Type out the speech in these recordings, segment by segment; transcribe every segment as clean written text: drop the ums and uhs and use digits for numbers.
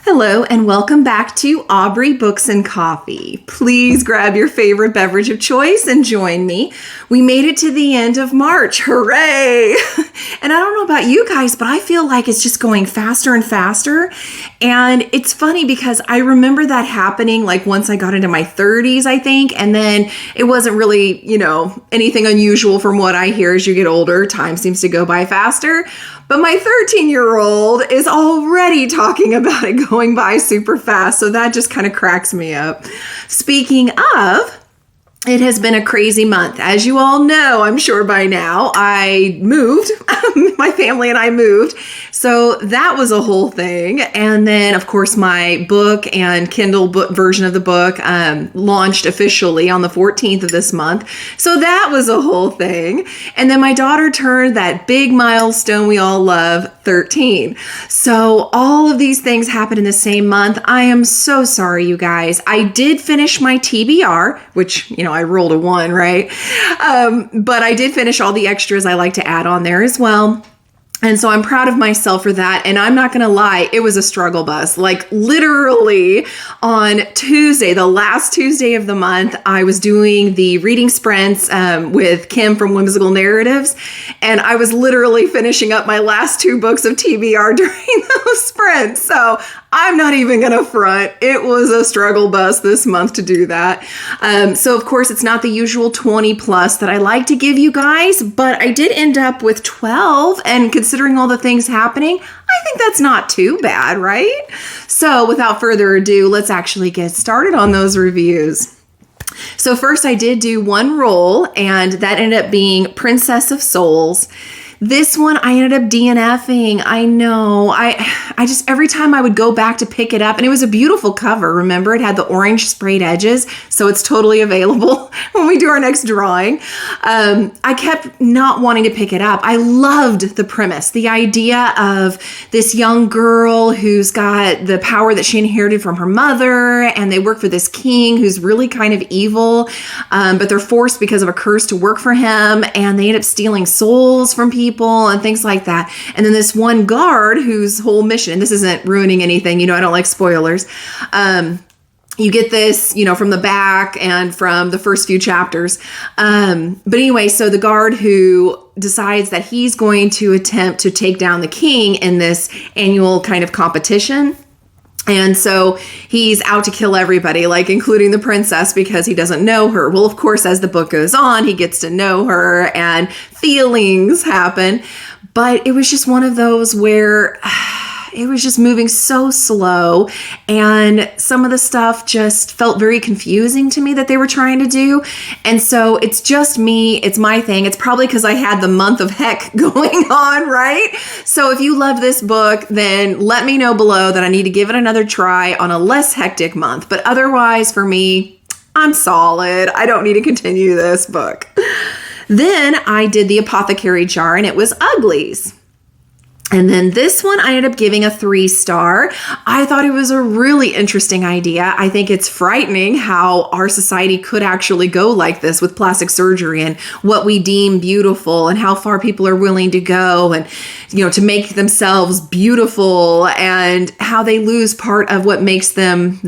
Hello and welcome back to Aubrey Books and Coffee. Please grab your favorite beverage of choice and join me. We made it to the end of March. Hooray! And I don't know about you guys, but I feel like it's just going faster and faster. And it's funny because I remember that happening like once I got into my 30s, I think. And then it wasn't really, anything unusual from what I hear as you get older. Time seems to go by faster. But my 13-year-old is already talking about it going by super fast. So that just kind of cracks me up. Speaking of, it has been a crazy month. As you all know, I'm sure by now, I moved. My family and I moved. So that was a whole thing. And then, of course, my book and Kindle book version of the book launched officially on the 14th of this month. So that was a whole thing. And then my daughter turned that big milestone we all love, 13. So all of these things happened in the same month. I am so sorry, you guys. I did finish my TBR, which, I rolled a 1, right? But I did finish all the extras I like to add on there as well. And so I'm proud of myself for that. And I'm not going to lie, it was a struggle bus. Like literally on Tuesday, the last Tuesday of the month, I was doing the reading sprints with Kim from Whimsical Narratives. And I was literally finishing up my last 2 books of TBR during those sprints. So I'm not even going to front. It was a struggle bus this month to do that. So of course, it's not the usual 20 plus that I like to give you guys, but I did end up with 12. And considering all the things happening, I think that's not too bad, right? So without further ado, let's actually get started on those reviews. So first I did do one roll, and that ended up being Princess of Souls. This one I ended up DNFing. I know. I just, every time I would go back to pick it up, and it was a beautiful cover. Remember, it had the orange sprayed edges, so it's totally available when we do our next drawing. I kept not wanting to pick it up. I loved the premise, the idea of this young girl who's got the power that she inherited from her mother, and they work for this king who's really kind of evil, but they're forced because of a curse to work for him, and they end up stealing souls from people and things like that. And then this one guard whose whole mission, and this isn't ruining anything, I don't like spoilers. You get this, from the back and from the first few chapters. But anyway, so the guard who decides that he's going to attempt to take down the king in this annual kind of competition. And so he's out to kill everybody, like including the princess, because he doesn't know her. Well, of course, as the book goes on, he gets to know her and feelings happen. But it was just one of those where it was just moving so slow, and some of the stuff just felt very confusing to me that they were trying to do. And so it's just me. It's my thing. It's probably because I had the month of heck going on, right? So if you love this book, then let me know below that I need to give it another try on a less hectic month. But otherwise, for me, I'm solid. I don't need to continue this book. Then I did the Apothecary Jar, and it was Uglies. And then this one I ended up giving a 3-star. I thought it was a really interesting idea. I think it's frightening how our society could actually go like this with plastic surgery and what we deem beautiful and how far people are willing to go and, to make themselves beautiful, and how they lose part of what makes them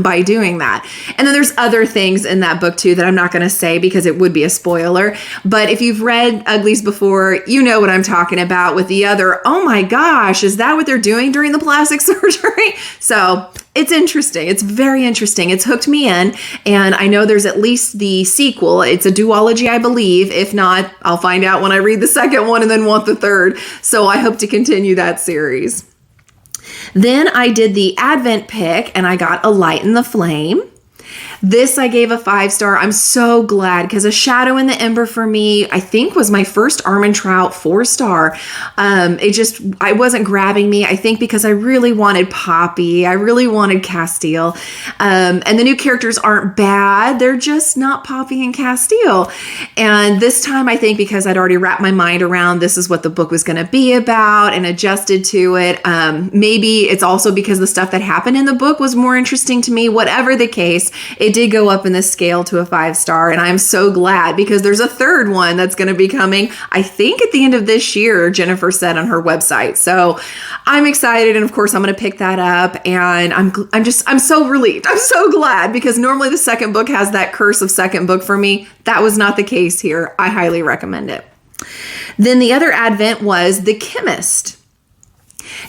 by doing that. And then there's other things in that book too that I'm not going to say because it would be a spoiler. But if you've read Uglies before, you know what I'm talking about with the other, oh my gosh, is that what they're doing during the plastic surgery? So it's interesting. It's very interesting. It's hooked me in. And I know there's at least the sequel. It's a duology, I believe. If not, I'll find out when I read the second one and then want the third. So I hope to continue that series. Then I did the Advent pick, and I got A Light in the Flame. This I gave a 5-star. I'm so glad because A Shadow in the Ember for me, I think was my first Armentrout 4-star. I wasn't grabbing me. I think because I really wanted Poppy. I really wanted Castile. And the new characters aren't bad. They're just not Poppy and Castile. And this time I think because I'd already wrapped my mind around this is what the book was going to be about and adjusted to it. Maybe it's also because the stuff that happened in the book was more interesting to me. Whatever the case, it did go up in the scale to a 5-star, and I'm so glad because there's a third one that's going to be coming, I think at the end of this year, Jennifer said on her website. So I'm excited, and of course I'm going to pick that up, and I'm so relieved. I'm so glad because normally the second book has that curse of second book for me. That was not the case here. I highly recommend it. Then the other advent was The Chemist.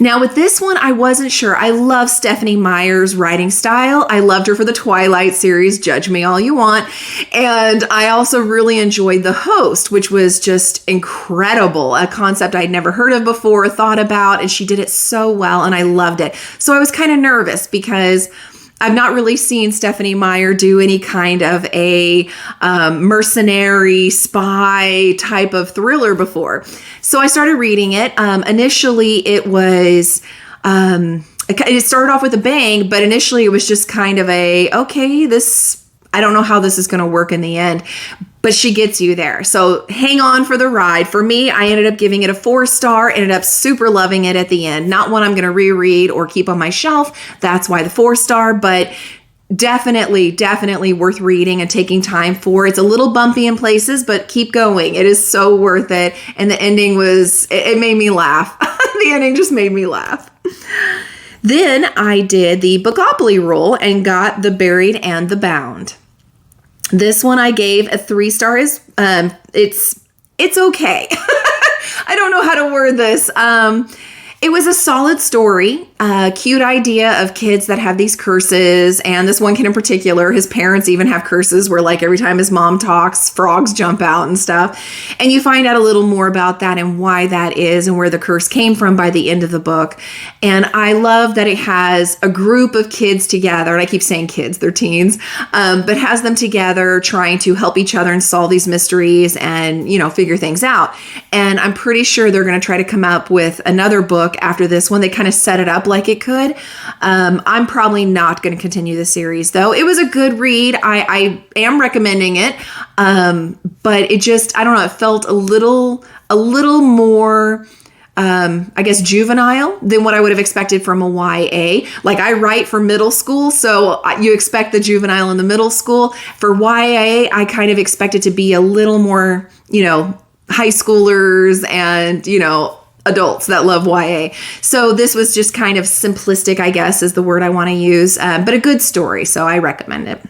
Now with this one, I wasn't sure. I love Stephenie Meyer's writing style. I loved her for the Twilight series, judge me all you want. And I also really enjoyed The Host, which was just incredible. A concept I'd never heard of before, thought about, and she did it so well and I loved it. So I was kind of nervous because I've not really seen Stephenie Meyer do any kind of a mercenary spy type of thriller before. So I started reading it. Initially, it was, it started off with a bang, but initially it was just kind of I don't know how this is going to work in the end, but she gets you there. So hang on for the ride. For me, I ended up giving it a 4-star, ended up super loving it at the end. Not one I'm going to reread or keep on my shelf. That's why the 4-star, but definitely worth reading and taking time for. It's a little bumpy in places, but keep going. It is so worth it. And the ending it made me laugh. The ending just made me laugh. Then I did the Bookopoly roll and got The Buried and the Bound. This one I gave a 3-star. It's okay. I don't know how to word this. It was a solid story, a cute idea of kids that have these curses. And this one kid in particular, his parents even have curses where like every time his mom talks, frogs jump out and stuff. And you find out a little more about that and why that is and where the curse came from by the end of the book. And I love that it has a group of kids together. And I keep saying kids, they're teens, but has them together trying to help each other and solve these mysteries and, figure things out. And I'm pretty sure they're going to try to come up with another book after this one. They kind of set it up like it could. I'm probably not going to continue the series though. It was a good read. I am recommending it. But it just, I don't know, it felt a little more, I guess, juvenile than what I would have expected from a YA. Like I write for middle school, so you expect the juvenile in the middle school. For YA, I kind of expect it to be a little more, high schoolers and, adults that love YA. So this was just kind of simplistic, I guess, is the word I want to use, but a good story. So I recommend it.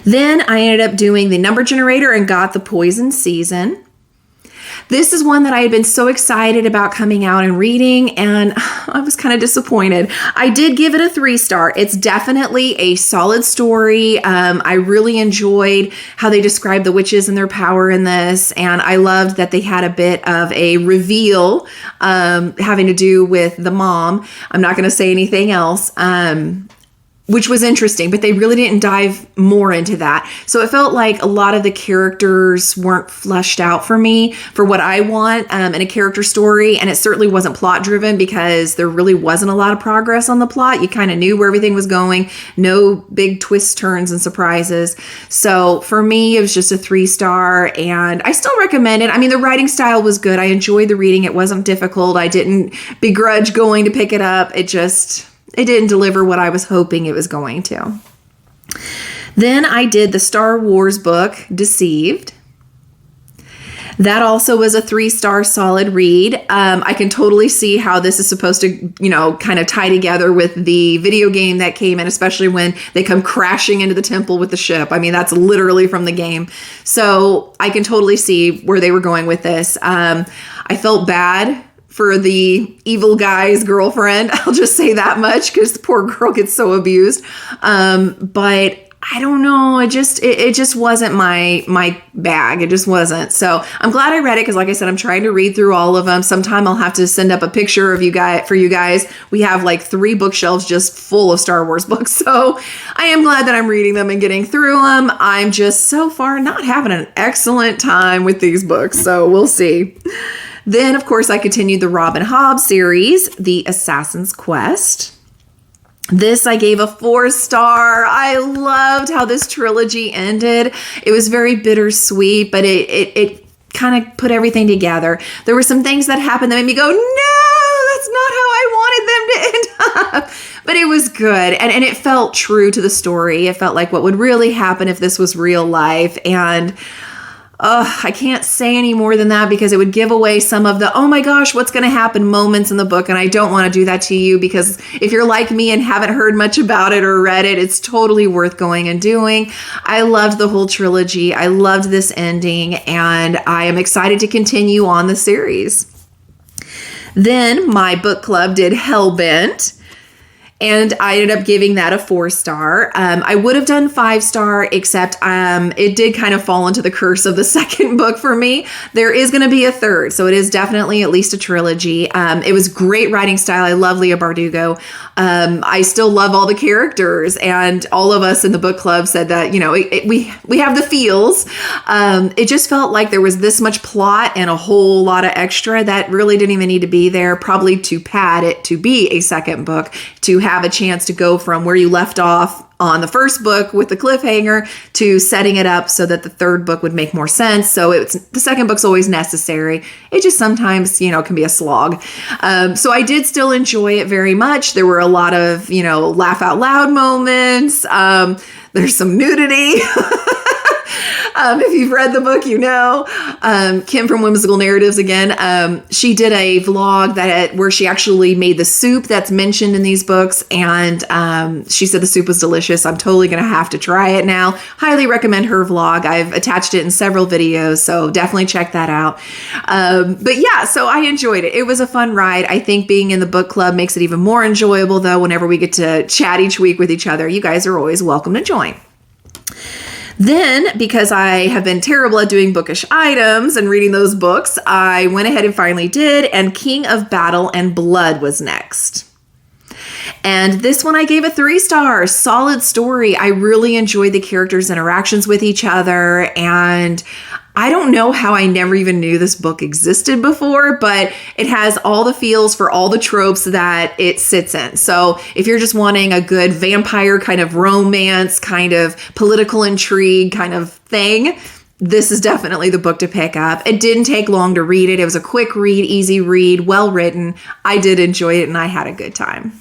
Then I ended up doing the number generator and got The Poison Season. This is one that I had been so excited about coming out and reading, and I was kind of disappointed. I did give it a 3-star. It's definitely a solid story. I really enjoyed how they described the witches and their power in this, and I loved that they had a bit of a reveal having to do with the mom. I'm not going to say anything else. Which was interesting, but they really didn't dive more into that. So it felt like a lot of the characters weren't fleshed out for me for what I want in a character story. And it certainly wasn't plot driven because there really wasn't a lot of progress on the plot. You kind of knew where everything was going. No big twists, turns, and surprises. So for me, it was just a 3-star, and I still recommend it. I mean, the writing style was good. I enjoyed the reading. It wasn't difficult. I didn't begrudge going to pick it up. It didn't deliver what I was hoping it was going to. Then I did the Star Wars book, Deceived. That also was a 3-star solid read. I can totally see how this is supposed to, kind of tie together with the video game that came in, especially when they come crashing into the temple with the ship. I mean, that's literally from the game. So I can totally see where they were going with this. I felt bad for the evil guy's girlfriend. I'll just say that much because the poor girl gets so abused. But I don't know. It just wasn't my bag. It just wasn't. So I'm glad I read it because, like I said, I'm trying to read through all of them. Sometime I'll have to send up a picture of you guys. We have like 3 bookshelves just full of Star Wars books. So I am glad that I'm reading them and getting through them. I'm just so far not having an excellent time with these books. So we'll see. Then, of course, I continued the Robin Hobb series, The Assassin's Quest. This I gave a 4-star. I loved how this trilogy ended. It was very bittersweet, but it kind of put everything together. There were some things that happened that made me go, no, that's not how I wanted them to end up. But it was good. And it felt true to the story. It felt like what would really happen if this was real life. And I can't say any more than that because it would give away some of the, oh my gosh, what's going to happen moments in the book. And I don't want to do that to you because if you're like me and haven't heard much about it or read it, it's totally worth going and doing. I loved the whole trilogy. I loved this ending and I am excited to continue on the series. Then my book club did Hellbent. And I ended up giving that a 4-star. I would have done 5-star, except it did kind of fall into the curse of the second book for me. There is going to be a third, so it is definitely at least a trilogy. It was great writing style. I love Leah Bardugo. I still love all the characters, and all of us in the book club said that, you know, we have the feels. It just felt like there was this much plot and a whole lot of extra that really didn't even need to be there, probably to pad it to be a second book, to have a chance to go from where you left off on the first book with the cliffhanger to setting it up so that the third book would make more sense. So the second book's always necessary. It just sometimes, you know, can be a slog. So I did still enjoy it very much. There were a lot of, you know, laugh out loud moments. There's some nudity. If you've read the book, you know, Kim from Whimsical Narratives again, she did a vlog where she actually made the soup that's mentioned in these books. And she said the soup was delicious. I'm totally going to have to try it now. Highly recommend her vlog. I've attached it in several videos, so definitely check that out. But yeah, so I enjoyed it. It was a fun ride. I think being in the book club makes it even more enjoyable, though, whenever we get to chat each week with each other. You guys are always welcome to join. Then, because I have been terrible at doing bookish items and reading those books, I went ahead and finally did, and King of Battle and Blood was next. And this one I gave a 3-star. Solid story. I really enjoyed the characters' interactions with each other, and I don't know how I never even knew this book existed before, but it has all the feels for all the tropes that it sits in. So if you're just wanting a good vampire kind of romance, kind of political intrigue kind of thing, this is definitely the book to pick up. It didn't take long to read it. It was a quick read, easy read, well written. I did enjoy it and I had a good time.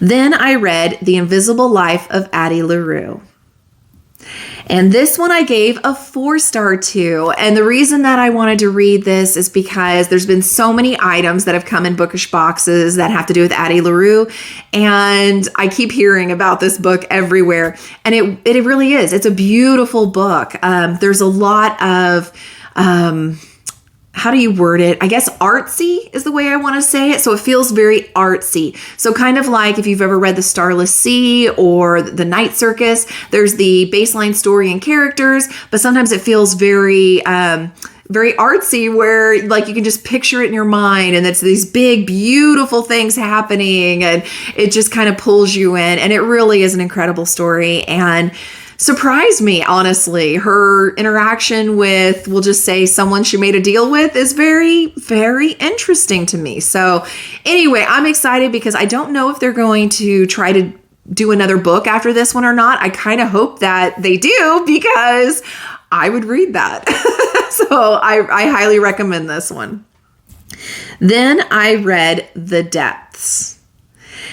Then I read The Invisible Life of Addie LaRue. And this one I gave a 4-star to. And the reason that I wanted to read this is because there's been so many items that have come in bookish boxes that have to do with Addie LaRue. And I keep hearing about this book everywhere. And it really is. It's a beautiful book. There's a lot of how do you word it? I guess artsy is the way I want to say it. So it feels very artsy. So kind of like if you've ever read The Starless Sea or The Night Circus, there's the baseline story and characters, but sometimes it feels very, very artsy where like you can just picture it in your mind and it's these big, beautiful things happening and it just kind of pulls you in. And it really is an incredible story and surprised me, honestly. Her interaction with, we'll just say, someone she made a deal with is very, very interesting to me. So anyway, I'm excited because I don't know if they're going to try to do another book after this one or not. I kind of hope that they do because I would read that. So I highly recommend this one. Then I read The Depths.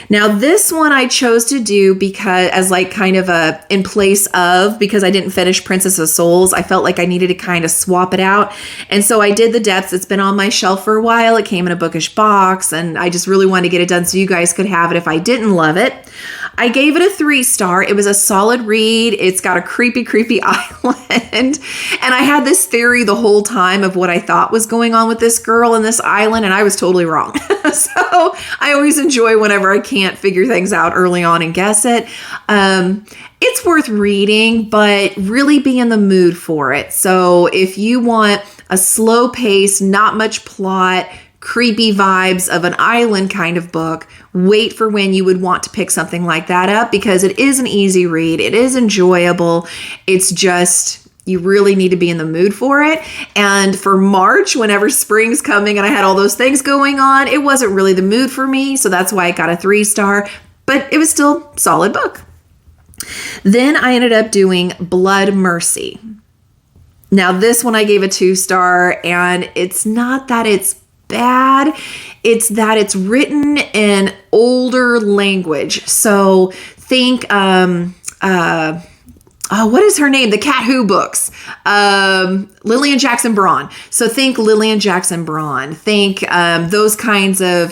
Now, this one I chose to do because as like kind of a in place of, because I didn't finish Princess of Souls, I felt like I needed to kind of swap it out. And so I did The Depths. It's been on my shelf for a while. It came in a bookish box and I just really wanted to get it done so you guys could have it if I didn't love it. I gave it a 3-star. It was a solid read. It's got a creepy, creepy island. And I had this theory the whole time of what I thought was going on with this girl in this island, and I was totally wrong. So I always enjoy whenever I can't figure things out early on and guess it. It's worth reading, but really be in the mood for it. So if you want a slow pace, not much plot, creepy vibes of an island kind of book, wait for when you would want to pick something like that up, because it is an easy read. It is enjoyable. It's just, you really need to be in the mood for it. And for March, whenever spring's coming and I had all those things going on, it wasn't really the mood for me. So that's why I got a 3-star, but it was still a solid book. Then I ended up doing Blood Mercy. Now this one I gave a 2-star, and it's not that it's bad, it's that it's written in older language. So think, what is her name? The Cat Who books. Lillian Jackson Braun. So think Lillian Jackson Braun. Think those kinds of,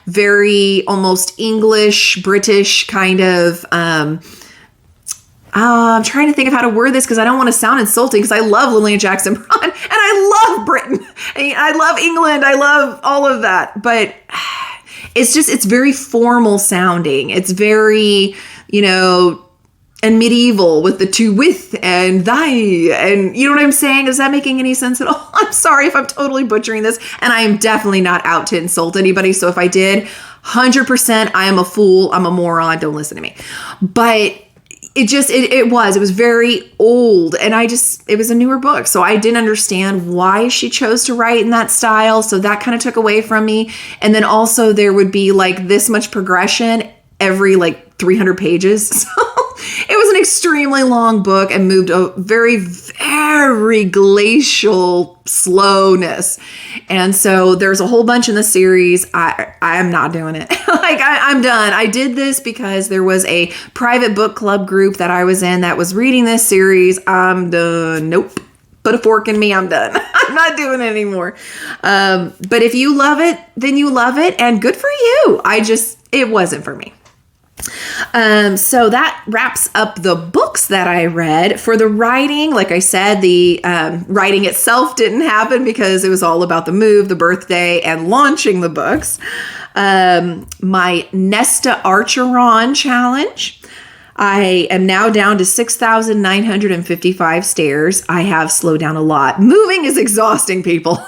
very almost English, British kind of, I'm trying to think of how to word this because I don't want to sound insulting, because I love Lillian Jackson Braun and I love Britain. I love England. I love all of that. But it's very formal sounding. It's very, and medieval with the to with and thy, and you know what I'm saying? Is that making any sense at all? I'm sorry if I'm totally butchering this, and I am definitely not out to insult anybody. So if I did, 100% I am a fool. I'm a moron. Don't listen to me. But it was very old, and it was a newer book. So I didn't understand why she chose to write in that style. So that kind of took away from me. And then also there would be like this much progression every 300 pages. So it was an extremely long book and moved a very, very glacial slowness. And so there's a whole bunch in the series. I am not doing it. I'm done. I did this because there was a private book club group that I was in that was reading this series. I'm done. Nope. Put a fork in me. I'm done. I'm not doing it anymore. But if you love it, then you love it, and good for you. It wasn't for me. So that wraps up the books that I read. For the writing, like I said, the writing itself didn't happen because it was all about the move, the birthday, and launching the books. My Nesta Archeron challenge. I am now down to 6,955 stairs. I have slowed down a lot. Moving is exhausting, people.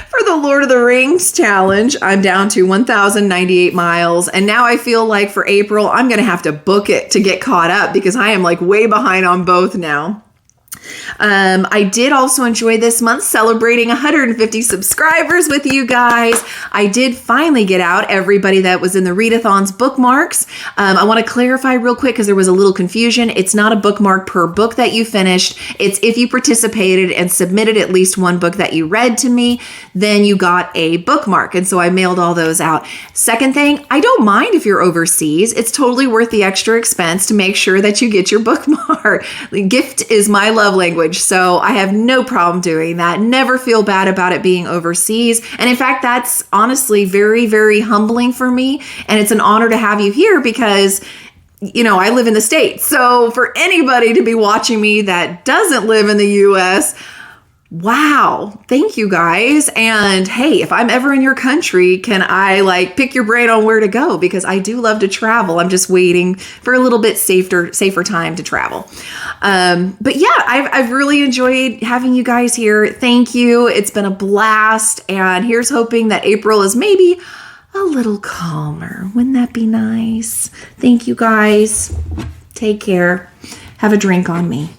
For the Lord of the Rings challenge, I'm down to 1,098 miles. And now I feel like for April, I'm going to have to book it to get caught up because I am way behind on both now. I did also enjoy this month celebrating 150 subscribers with you guys. I did finally get out everybody that was in the readathon's bookmarks. I want to clarify real quick because there was a little confusion. It's not a bookmark per book that you finished. It's if you participated and submitted at least one book that you read to me, then you got a bookmark. And so I mailed all those out. Second thing, I don't mind if you're overseas. It's totally worth the extra expense to make sure that you get your bookmark. Gift is my love language, so I have no problem doing that. Never feel bad about it being overseas. And in fact, that's honestly very, very humbling for me. And it's an honor to have you here because, I live in the States. So for anybody to be watching me that doesn't live in the US, wow, thank you guys. And hey, if I'm ever in your country, can I pick your brain on where to go? Because I do love to travel. I'm just waiting for a little bit safer time to travel. But yeah, I've really enjoyed having you guys here. Thank you. It's been a blast. And here's hoping that April is maybe a little calmer. Wouldn't that be nice? Thank you guys. Take care. Have a drink on me.